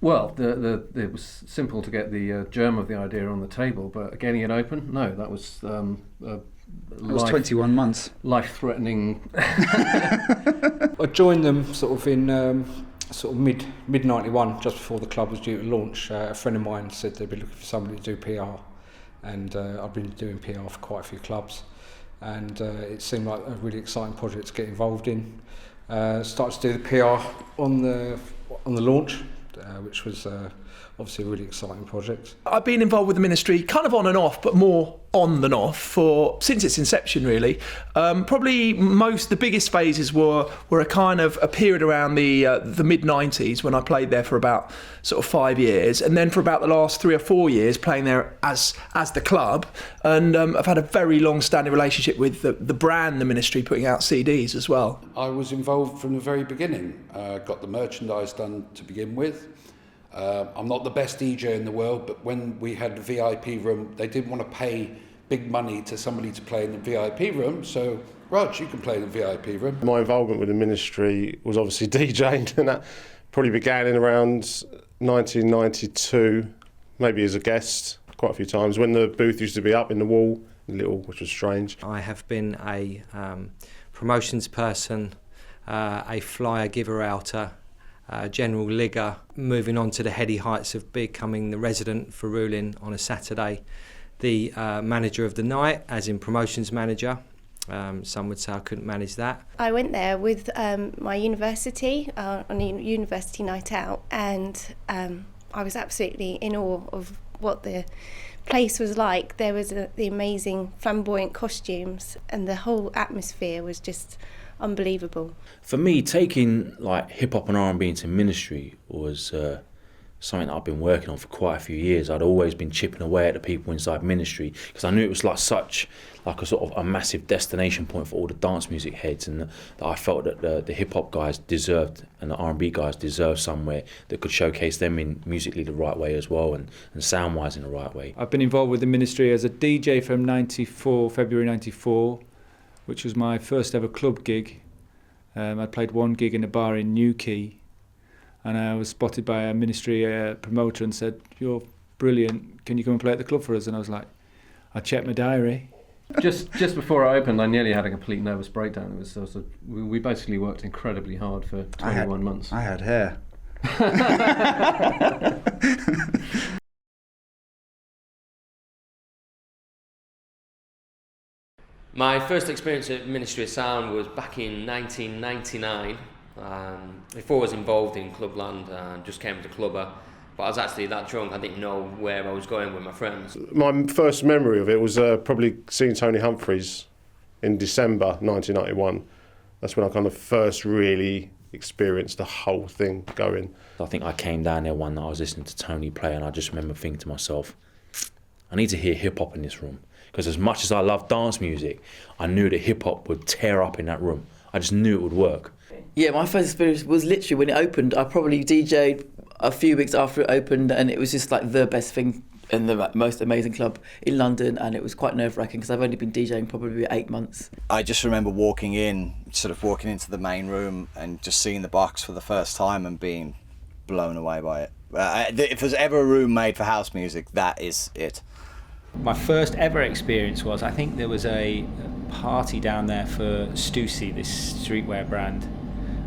Well, it was simple to get the germ of the idea on the table, but getting it open, no, that was It was 21 months. Life-threatening. I joined them sort of in sort of mid '91, just before the club was due to launch. A friend of mine said they'd be looking for somebody to do PR, and I've been doing PR for quite a few clubs, and it seemed like a really exciting project to get involved in. Started to do the PR on the launch, which was obviously a really exciting project. I've been involved with the ministry kind of on and off, but more on than off since its inception, really. Probably the biggest phases were a kind of a period around the mid-90s, when I played there for about sort of 5 years, and then for about the last 3 or 4 years playing there as the club. And I've had a very long-standing relationship with the brand, the ministry, putting out CDs as well. I was involved from the very beginning. Got the merchandise done to begin with. I'm not the best DJ in the world, but when we had the VIP room, they didn't want to pay big money to somebody to play in the VIP room, so Rog, you can play in the VIP room. My involvement with the ministry was obviously DJing, and that probably began in around 1992, maybe as a guest, quite a few times, when the booth used to be up in the wall, which was strange. I have been a promotions person, a flyer giver-outer, general ligger, moving on to the heady heights of becoming the resident for Ruling on a Saturday, the manager of the night, as in promotions manager. Some would say I couldn't manage that. I went there with my university on a university night out, and I was absolutely in awe of what the place was like. There was the amazing flamboyant costumes, and the whole atmosphere was just unbelievable. For me, taking like hip hop and R&B into ministry was something that I've been working on for quite a few years. I'd always been chipping away at the people inside ministry, because I knew it was like a sort of a massive destination point for all the dance music heads, and that I felt that the hip hop guys deserved, and the R&B guys deserved somewhere that could showcase them in musically the right way as well, and sound wise in the right way. I've been involved with the ministry as a DJ from February 94, which was my first ever club gig. I played one gig in a bar in Newquay, and I was spotted by a ministry promoter and said, "You're brilliant, can you come and play at the club for us?" And I was like, I checked my diary. Just before I opened, I nearly had a complete nervous breakdown. We basically worked incredibly hard for 21 months. I had hair. My first experience at Ministry of Sound was back in 1999. Before I was involved in Clubland, just came as a clubber, but I was actually that drunk I didn't know where I was going with my friends. My first memory of it was probably seeing Tony Humphries in December 1991. That's when I kind of first really experienced the whole thing going. I think I came down there one night, I was listening to Tony play, and I just remember thinking to myself, I need to hear hip hop in this room. Because as much as I love dance music, I knew that hip hop would tear up in that room. I just knew it would work. Yeah, my first experience was literally when it opened. I probably DJ'd a few weeks after it opened, and it was just like the best thing and the most amazing club in London, and it was quite nerve-wracking because I've only been DJing probably 8 months. I just remember walking into the main room and just seeing the box for the first time and being blown away by it. If there's ever a room made for house music, that is it. My first ever experience was, I think there was a party down there for Stussy, this streetwear brand,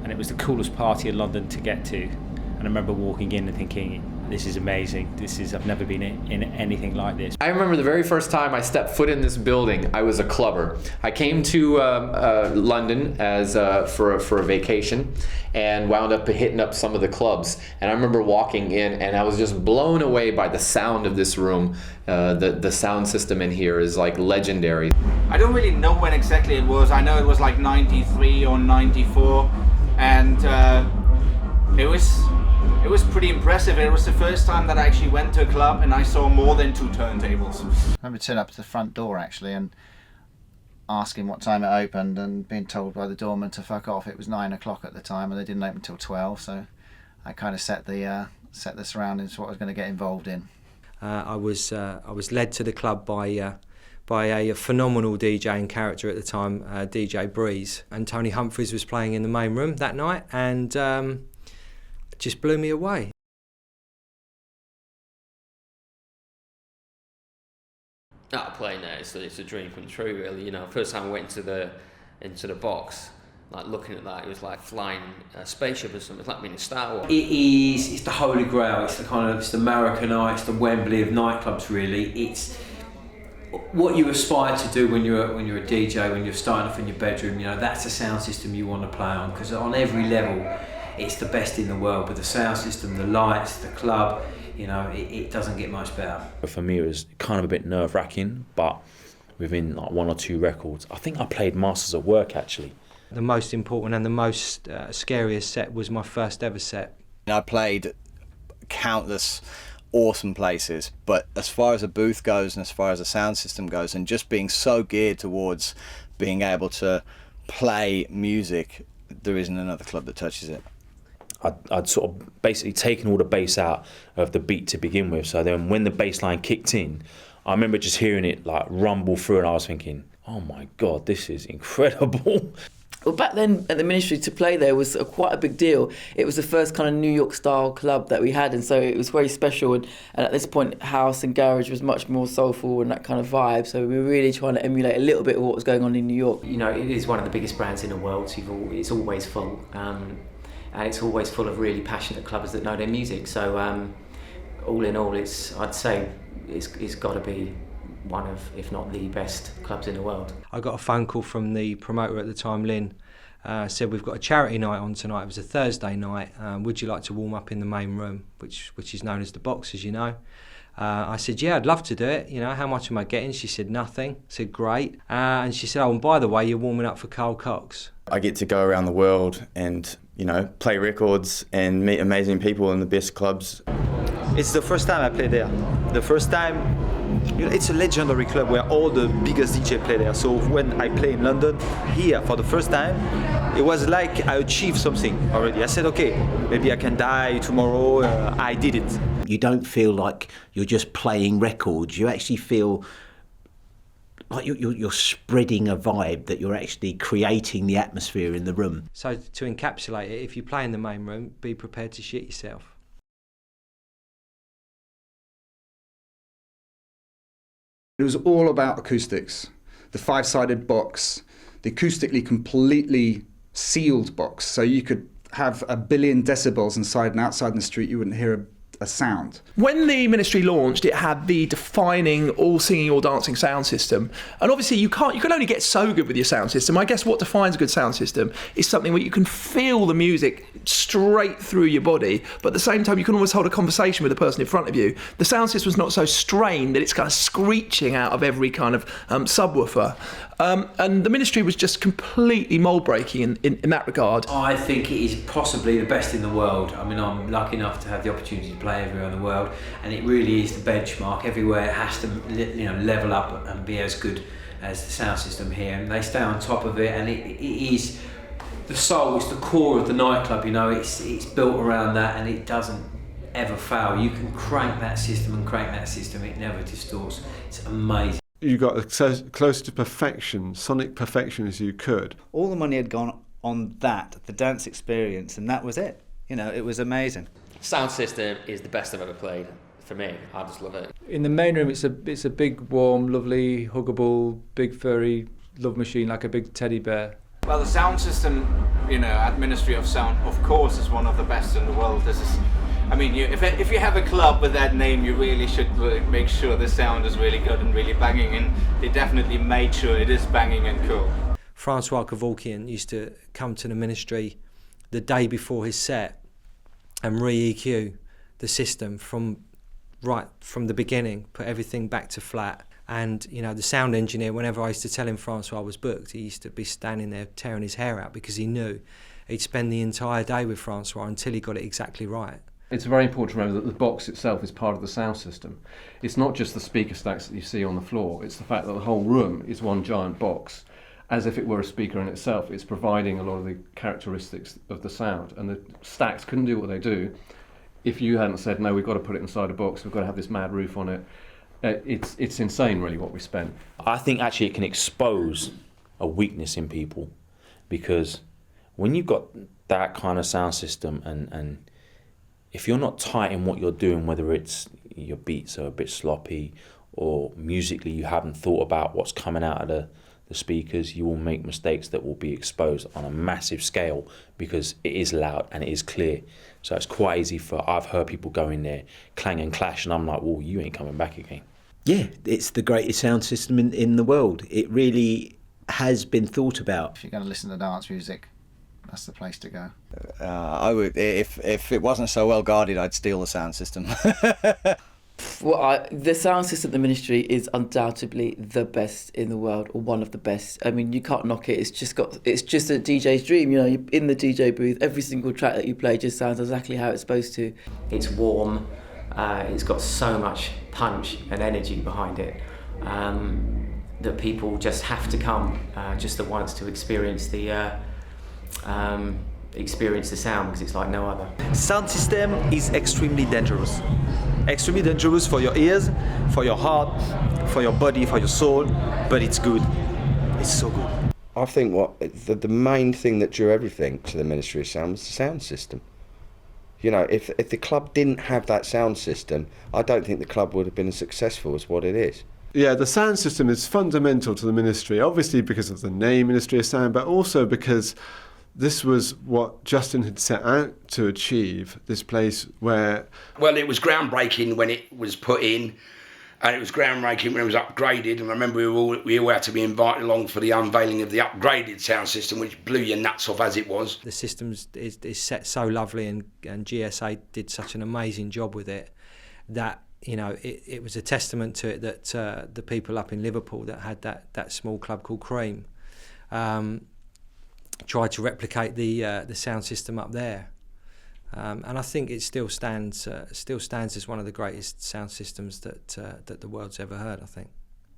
and it was the coolest party in London to get to. And I remember walking in and thinking, this is amazing. I've never been in anything like this. I remember the very first time I stepped foot in this building, I was a clubber. I came to London as for a vacation, and wound up hitting up some of the clubs. And I remember walking in, and I was just blown away by the sound of this room. The sound system in here is like legendary. I don't really know when exactly it was. I know it was like 93 or 94, and it was pretty impressive. It was the first time that I actually went to a club and I saw more than 2 turntables. I remember turning up to the front door actually and asking what time it opened and being told by the doorman to fuck off. It was 9 o'clock at the time and they didn't open until 12, so I kind of set the surroundings for what I was going to get involved in. I was led to the club by a phenomenal DJ and character at the time, DJ Breeze, and Tony Humphries was playing in the main room that night, and just blew me away. it's a dream come true, really. You know, first time I went into the box, like looking at that, it was like flying a spaceship or something. It's like being in Star Wars. It's the holy grail. It's the Maracana, it's the Wembley of nightclubs. Really, it's what you aspire to do when you're a DJ, when you're starting off in your bedroom. You know, that's the sound system you want to play on, because on every level, it's the best in the world. But the sound system, the lights, the club, you know, it doesn't get much better. For me, it was kind of a bit nerve-wracking, but within like 1 or 2 records, I think I played Masters at Work actually. The most important and the most scariest set was my first ever set. I played countless awesome places, but as far as a booth goes and as far as a sound system goes, and just being so geared towards being able to play music, there isn't another club that touches it. I'd sort of basically taken all the bass out of the beat to begin with, so then when the bass line kicked in, I remember just hearing it like rumble through, and I was thinking, oh my God, this is incredible. Well, back then at the Ministry, to play there was quite a big deal. It was the first kind of New York style club that we had, and so it was very special. And at this point, house and garage was much more soulful and that kind of vibe. So we were really trying to emulate a little bit of what was going on in New York. You know, it is one of the biggest brands in the world. So it's always full, and it's always full of really passionate clubbers that know their music. So all in all, I'd say it's got to be one of, if not the best clubs in the world. I got a phone call from the promoter at the time, Lynn, said we've got a charity night on tonight. It was a Thursday night. Would you like to warm up in the main room, which is known as the box, as you know? I said, yeah, I'd love to do it. You know, how much am I getting? She said, nothing. I said, great. And she said, oh, and by the way, you're warming up for Carl Cox. I get to go around the world and, you know, play records and meet amazing people in the best clubs. It's the first time I play there. The first time, you know, it's a legendary club where all the biggest DJ play there. So when I play in London, here for the first time, it was like I achieved something already. I said, okay, maybe I can die tomorrow. I did it. You don't feel like you're just playing records. You actually feel like you're spreading a vibe, that you're actually creating the atmosphere in the room. So to encapsulate it, if you play in the main room, be prepared to shit yourself. It was all about acoustics. The 5-sided box, the acoustically completely sealed box, so you could have 1 billion decibels inside and outside in the street, you wouldn't hear a sound. When the Ministry launched, it had the defining all singing, all dancing sound system. And obviously you can only get so good with your sound system. I guess what defines a good sound system is something where you can feel the music straight through your body, but at the same time you can always hold a conversation with the person in front of you. The sound system's not so strained that it's kind of screeching out of every kind of subwoofer. And the Ministry was just completely mould-breaking in that regard. I think it is possibly the best in the world. I mean, I'm lucky enough to have the opportunity to play everywhere in the world, and it really is the benchmark. Everywhere it has to, you know, level up and be as good as the sound system here, and they stay on top of it. And it is the soul, it's the core of the nightclub. You know, it's built around that, and it doesn't ever fail. You can crank that system and crank that system; it never distorts. It's amazing. You got as close to perfection, sonic perfection, as you could. All the money had gone on that, the dance experience, and that was it. You know, it was amazing. Sound system is the best I've ever played. For me, I just love it. In the main room, it's a big, warm, lovely, huggable, big furry love machine, like a big teddy bear. Well, the sound system, you know, at Ministry of Sound, of course, is one of the best in the world. This is, I mean, if you have a club with that name, you really should make sure the sound is really good and really banging, and they definitely made sure it is banging and cool. Francois Kevorkian used to come to the Ministry the day before his set and re-EQ the system from the beginning, put everything back to flat. And, you know, the sound engineer, whenever I used to tell him Francois was booked, he used to be standing there tearing his hair out, because he knew he'd spend the entire day with Francois until he got it exactly right. It's very important to remember that the box itself is part of the sound system. It's not just the speaker stacks that you see on the floor, it's the fact that the whole room is one giant box. As if it were a speaker in itself, it's providing a lot of the characteristics of the sound. And the stacks couldn't do what they do if you hadn't said, no, we've got to put it inside a box, we've got to have this mad roof on it. It's insane, really, what we spent. I think actually it can expose a weakness in people, because when you've got that kind of sound system and if you're not tight in what you're doing, whether it's your beats are a bit sloppy or musically you haven't thought about what's coming out of the speakers, you will make mistakes that will be exposed on a massive scale because it is loud and it is clear. So it's quite easy I've heard people go in there, clang and clash, and I'm like, well, you ain't coming back again. Yeah, it's the greatest sound system in the world. It really has been thought about. If you're going to listen to dance music, that's the place to go. I would, if it wasn't so well guarded, I'd steal the sound system. Well, the sound system at the Ministry is undoubtedly the best in the world, or one of the best. I mean, you can't knock it. It's just a DJ's dream. You know, you're in the DJ booth, every single track that you play just sounds exactly how it's supposed to. It's warm. It's got so much punch and energy behind it that people just have to come just the once to experience the sound, because it's like no other. Sound system is extremely dangerous. Extremely dangerous for your ears, for your heart, for your body, for your soul, but it's good. It's so good. I think the main thing that drew everything to the Ministry of Sound was the sound system. You know, if the club didn't have that sound system, I don't think the club would have been as successful as what it is. Yeah, the sound system is fundamental to the Ministry, obviously because of the name Ministry of Sound, but also because this was what Justin had set out to achieve, this place where... Well, it was groundbreaking when it was put in, and it was groundbreaking when it was upgraded, and I remember we all had to be invited along for the unveiling of the upgraded sound system, which blew your nuts off as it was. The system is set so lovely, and GSA did such an amazing job with it that, you know, it was a testament to it that the people up in Liverpool that had that small club called Cream tried to replicate the sound system up there, and I think it still stands as one of the greatest sound systems that the world's ever heard, I think.